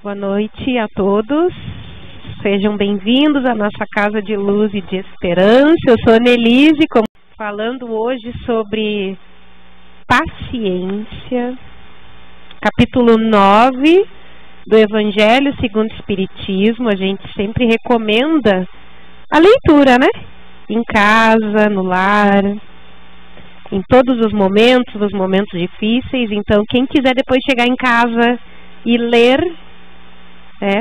Boa noite a todos. Sejam bem-vindos à nossa Casa de Luz e de Esperança. Eu sou a Nelise, falando hoje sobre paciência, capítulo 9 do Evangelho segundo o Espiritismo. A gente sempre recomenda a leitura, né? Em casa, no lar, em todos os momentos difíceis. Então, quem quiser depois chegar em casa e ler,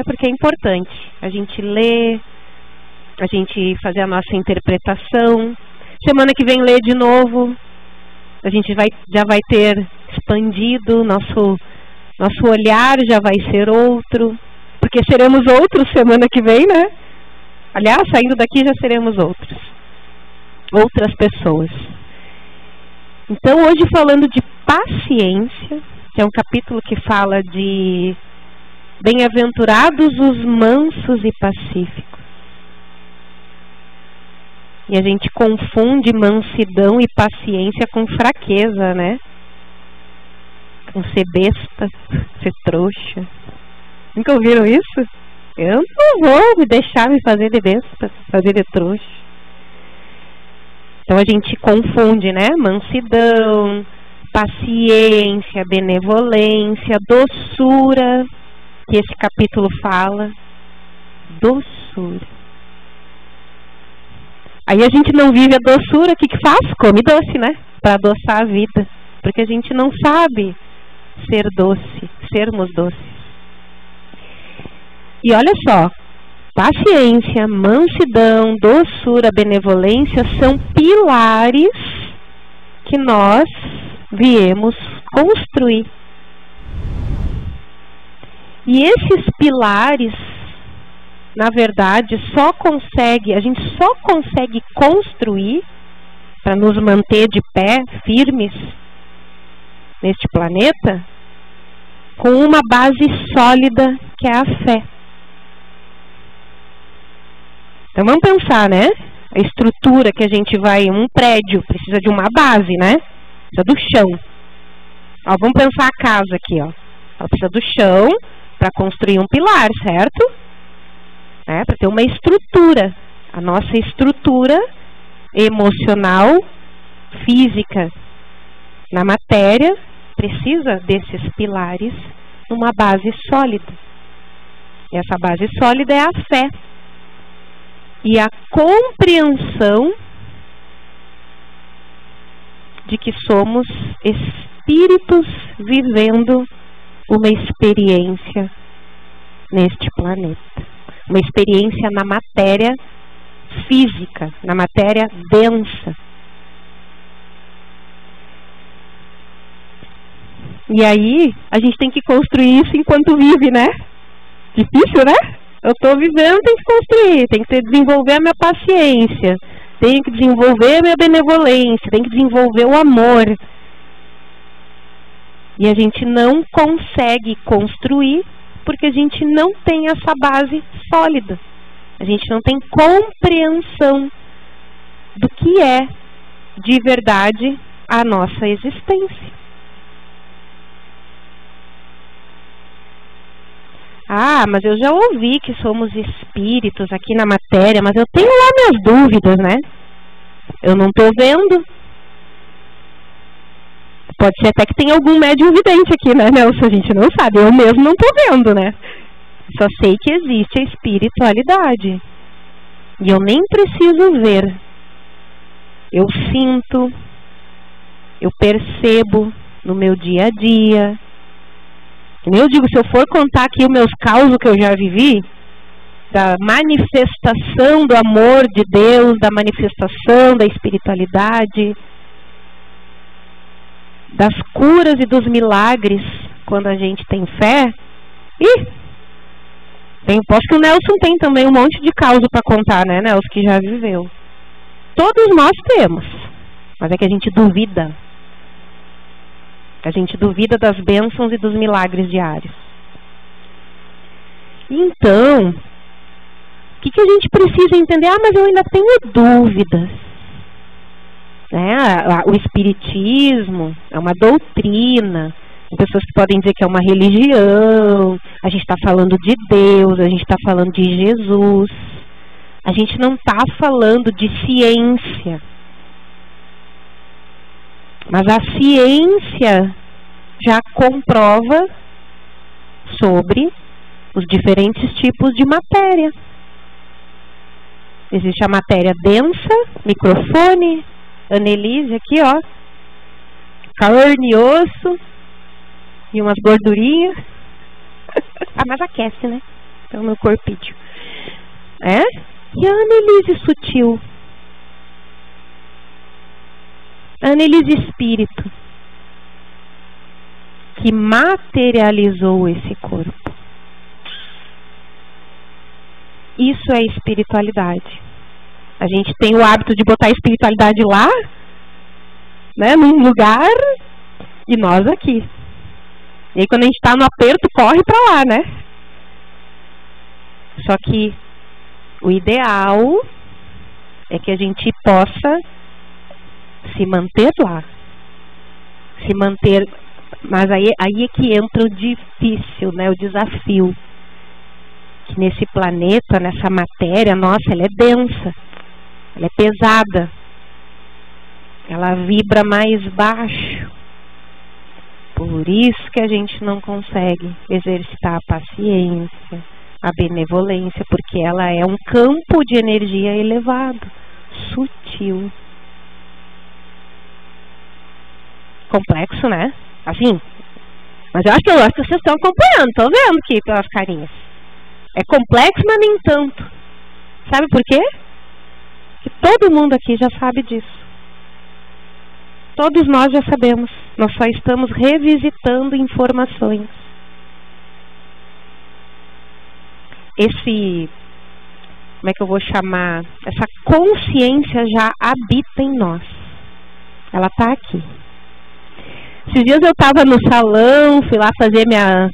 porque é importante a gente ler, a gente fazer a nossa interpretação. Semana que vem ler de novo, a gente já vai ter expandido, nosso olhar já vai ser outro, porque seremos outros semana que vem, né? Aliás, saindo daqui já seremos outras pessoas. Então, hoje falando de paciência, que é um capítulo que fala de bem-aventurados os mansos e pacíficos. E a gente confunde mansidão e paciência com fraqueza, né? Com ser besta, ser trouxa. Nunca ouviram isso? Eu não vou me deixar me fazer de besta, fazer de trouxa. Então a gente confunde, né? Mansidão, paciência, benevolência, doçura, que esse capítulo fala. Doçura. Aí a gente não vive a doçura, o que faz? Come doce, né? Para adoçar a vida. Porque a gente não sabe ser doce, sermos doces. E olha só, paciência, mansidão, doçura, benevolência são pilares que nós viemos construir. E esses pilares, na verdade, a gente só consegue construir para nos manter de pé, firmes neste planeta, com uma base sólida que é a fé. Então vamos pensar, né? A estrutura que a gente um prédio precisa de uma base, né? Precisa do chão. Vamos pensar a casa aqui, ó. Ela precisa do chão para construir um pilar, certo? Para ter uma estrutura. A nossa estrutura emocional, física, na matéria, precisa desses pilares numa base sólida. E essa base sólida é a fé. E a compreensão de que somos espíritos vivendo uma experiência neste planeta. Uma experiência na matéria física, na matéria densa. E aí, a gente tem que construir isso enquanto vive, né? Difícil, né? Eu estou vivendo, tenho que construir, tenho que desenvolver a minha paciência, tenho que desenvolver a minha benevolência, tenho que desenvolver o amor. E a gente não consegue construir porque a gente não tem essa base sólida. A gente não tem compreensão do que é de verdade a nossa existência. Mas eu já ouvi que somos espíritos aqui na matéria, mas eu tenho lá minhas dúvidas, né? Eu não estou vendo. Pode ser até que tenha algum médium vidente aqui, né, Nelson? A gente não sabe. Eu mesmo não estou vendo, né? Só sei que existe a espiritualidade. E eu nem preciso ver. Eu sinto, eu percebo no meu dia a dia. Eu digo, se eu for contar aqui os meus causos que eu já vivi, da manifestação do amor de Deus, da manifestação da espiritualidade, das curas e dos milagres, quando a gente tem fé, posso que o Nelson tem também um monte de causa para contar, né, Nelson, que já viveu. Todos nós temos, mas é que a gente duvida. A gente duvida das bênçãos e dos milagres diários. Então, o que a gente precisa entender? Mas eu ainda tenho dúvidas. O Espiritismo é uma doutrina pessoas que podem dizer que é uma religião, a gente está falando de Deus, a gente está falando de Jesus. A gente não está falando de ciência. Mas a ciência já comprova sobre os diferentes tipos de matéria. Existe a matéria densa, microfone, Annelise aqui, ó, carne, osso e umas gordurinhas. Mas aquece, né? Então, meu corpídeo. E a Annelise sutil. A Annelise espírito, que materializou esse corpo. Isso é espiritualidade. A gente tem o hábito de botar a espiritualidade lá, né, num lugar, e nós aqui. E aí quando a gente está no aperto, corre para lá, né? Só que o ideal é que a gente possa se manter lá. Se manter. Mas aí é que entra o difícil, né, o desafio. Que nesse planeta, nessa matéria, nossa, ela é densa, ela é pesada, ela vibra mais baixo. Por isso que a gente não consegue exercitar a paciência, a benevolência, porque ela é um campo de energia elevado, sutil. Complexo, né? Assim, mas eu acho que vocês estão acompanhando, estou vendo aqui pelas carinhas. É complexo, mas nem tanto. Sabe por quê? Porque todo mundo aqui já sabe disso. Todos nós já sabemos. Nós só estamos revisitando informações. Como é que eu vou chamar? Essa consciência já habita em nós. Ela está aqui. Esses dias eu estava no salão, fui lá fazer minha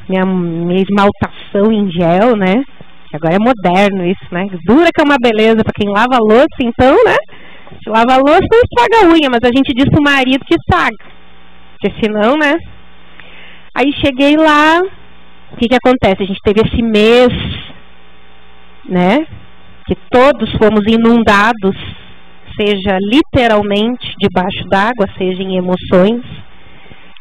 esmaltação em gel, né? Agora é moderno isso, né? Dura que é uma beleza para quem lava a louça, então, né? Se lava a louça não estraga a unha, mas a gente diz pro marido que estraga. Porque senão, né? Aí cheguei lá, o que acontece? A gente teve esse mês, né? Que todos fomos inundados, seja literalmente debaixo d'água, seja em emoções.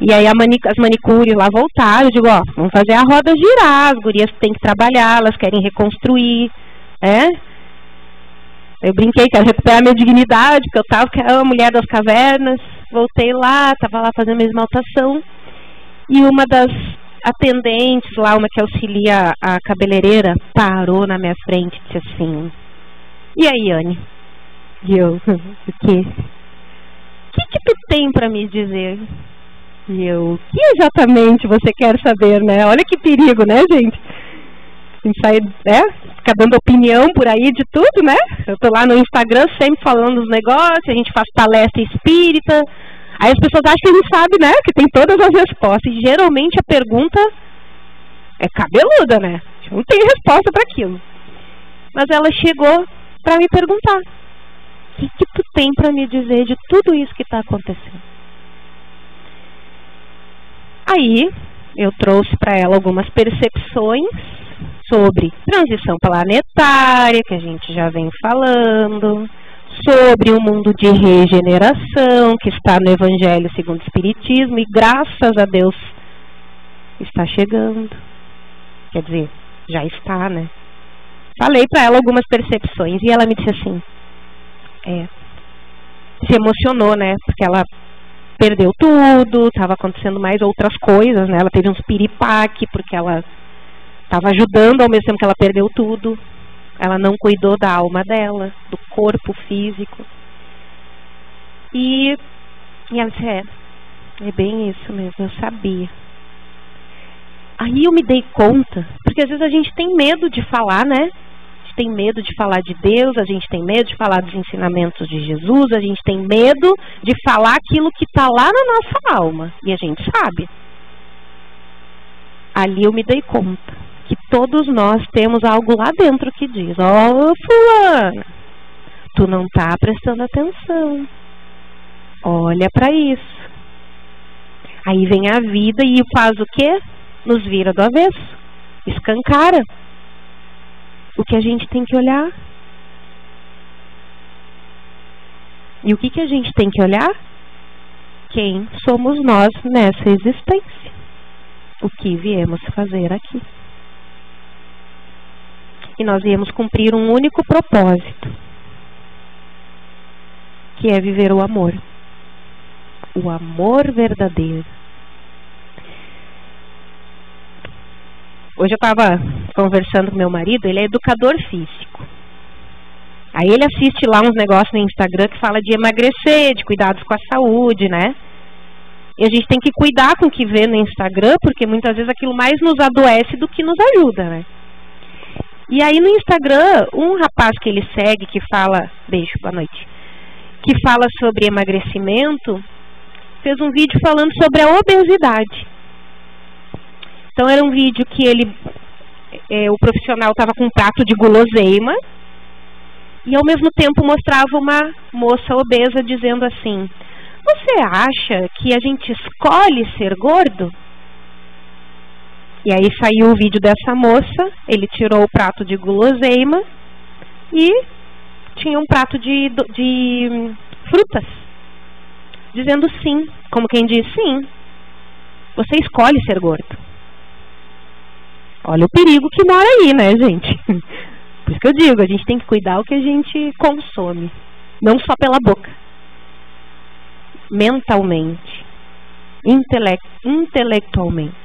E aí as manicures lá voltaram, eu digo, ó, vamos fazer a roda girar, as gurias têm que trabalhar, elas querem reconstruir, né? Eu brinquei, quero recuperar minha dignidade, porque eu era a mulher das cavernas, voltei lá, estava lá fazendo minha esmaltação, e uma das atendentes lá, uma que auxilia a cabeleireira, parou na minha frente e disse assim, e aí, Anne? E eu, o quê? O que tu tem para me dizer? E eu, o que exatamente você quer saber, né? Olha que perigo, né, gente? A gente sai, né? Fica dando opinião por aí de tudo, né? Eu tô lá no Instagram sempre falando dos negócios, a gente faz palestra espírita. Aí as pessoas acham que a gente sabe, né? Que tem todas as respostas. E geralmente a pergunta é cabeluda, né? A gente não tem resposta para aquilo. Mas ela chegou para me perguntar, o que tu tem para me dizer de tudo isso que está acontecendo? Aí, eu trouxe para ela algumas percepções sobre transição planetária, que a gente já vem falando, sobre o mundo de regeneração, que está no Evangelho segundo o Espiritismo, e graças a Deus está chegando. Quer dizer, já está, né? Falei para ela algumas percepções, e ela me disse assim, se emocionou, né? Porque ela perdeu tudo, estava acontecendo mais outras coisas, né? Ela teve uns piripaque, porque ela estava ajudando ao mesmo tempo que ela perdeu tudo. Ela não cuidou da alma dela, do corpo físico. E ela disse, é bem isso mesmo, eu sabia. Aí eu me dei conta, porque às vezes a gente tem medo de falar, né? A gente tem medo de falar de Deus, a gente tem medo de falar dos ensinamentos de Jesus, a gente tem medo de falar aquilo que está lá na nossa alma. E a gente sabe. Ali eu me dei conta que todos nós temos algo lá dentro que diz, fulana, tu não está prestando atenção. Olha para isso. Aí vem a vida e faz o quê? Nos vira do avesso, escancara o que a gente tem que olhar. E o que a gente tem que olhar? Quem somos nós nessa existência? O que viemos fazer aqui? E nós viemos cumprir um único propósito, que é viver o amor. O amor verdadeiro. Hoje eu estava conversando com meu marido, ele é educador físico. Aí ele assiste lá uns negócios no Instagram que fala de emagrecer, de cuidados com a saúde, né? E a gente tem que cuidar com o que vê no Instagram, porque muitas vezes aquilo mais nos adoece do que nos ajuda, né? E aí no Instagram, um rapaz que ele segue, que fala, beijo, boa noite, que fala sobre emagrecimento, fez um vídeo falando sobre a obesidade. Então era um vídeo que o profissional estava com um prato de guloseima e ao mesmo tempo mostrava uma moça obesa dizendo assim: você acha que a gente escolhe ser gordo? E aí saiu o vídeo dessa moça, ele tirou o prato de guloseima e tinha um prato de frutas, dizendo sim, como quem diz sim, você escolhe ser gordo. Olha o perigo que mora aí, né, gente? Por isso que eu digo, a gente tem que cuidar o que a gente consome, não só pela boca, mentalmente, intelectualmente.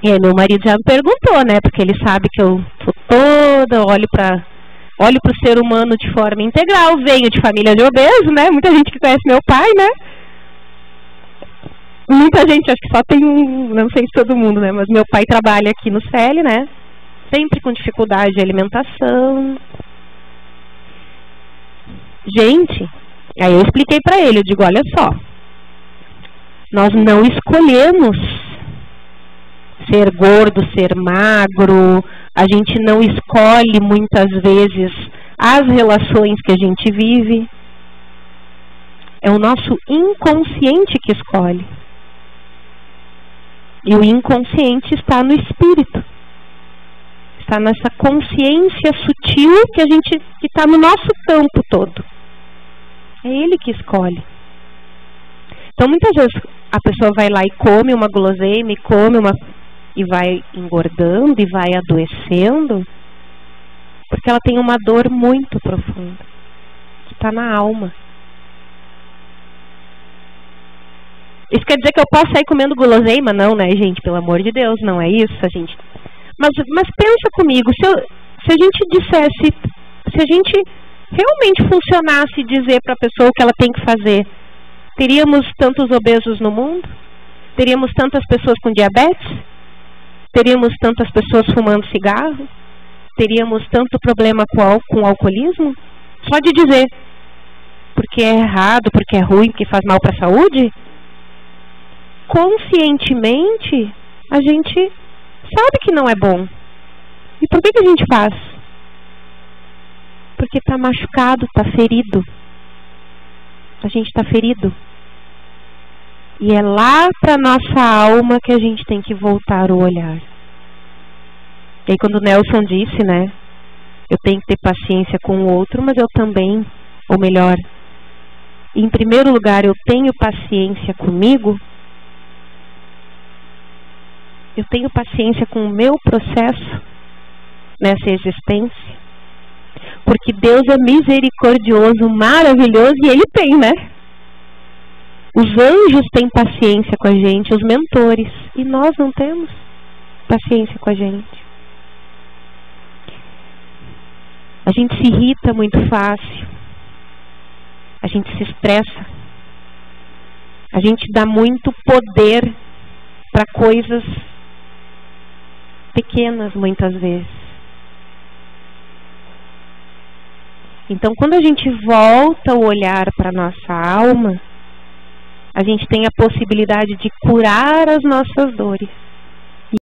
E aí meu marido já me perguntou, né, porque ele sabe que eu sou toda, olho para o ser humano de forma integral, venho de família de obeso, né, muita gente que conhece meu pai, né, muita gente, acho que só tem não sei se todo mundo, né, mas meu pai trabalha aqui no CL, né, sempre com dificuldade de alimentação. Gente, aí eu expliquei para ele, eu digo, olha só, nós não escolhemos ser gordo, ser magro, a gente não escolhe muitas vezes as relações que a gente vive. É o nosso inconsciente que escolhe. E o inconsciente está no espírito. Está nessa consciência sutil que está no nosso campo todo. É ele que escolhe. Então muitas vezes a pessoa vai lá e come uma guloseima, e vai engordando e vai adoecendo, porque ela tem uma dor muito profunda, que está na alma. Isso quer dizer que eu posso sair comendo guloseima? Não, né, gente? Pelo amor de Deus, não é isso, a gente. Mas pensa comigo, se a gente dissesse, se a gente realmente funcionasse dizer para a pessoa o que ela tem que fazer, teríamos tantos obesos no mundo? Teríamos tantas pessoas com diabetes? Teríamos tantas pessoas fumando cigarro? Teríamos tanto problema com o alcoolismo? Só de dizer, porque é errado, porque é ruim, porque faz mal para a saúde? Conscientemente, a gente sabe que não é bom. E por que a gente faz? Porque está machucado, está ferido. A gente está ferido. E é lá para nossa alma que a gente tem que voltar o olhar. E aí quando o Nelson disse, né, eu tenho que ter paciência com o outro, mas eu também, ou melhor, em primeiro lugar, eu tenho paciência comigo, eu tenho paciência com o meu processo nessa existência, porque Deus é misericordioso, maravilhoso, e Ele tem, né? Os anjos têm paciência com a gente, os mentores, e nós não temos paciência com a gente. A gente se irrita muito fácil, a gente se estressa, a gente dá muito poder para coisas pequenas muitas vezes. Então, quando a gente volta o olhar para a nossa alma, a gente tem a possibilidade de curar as nossas dores.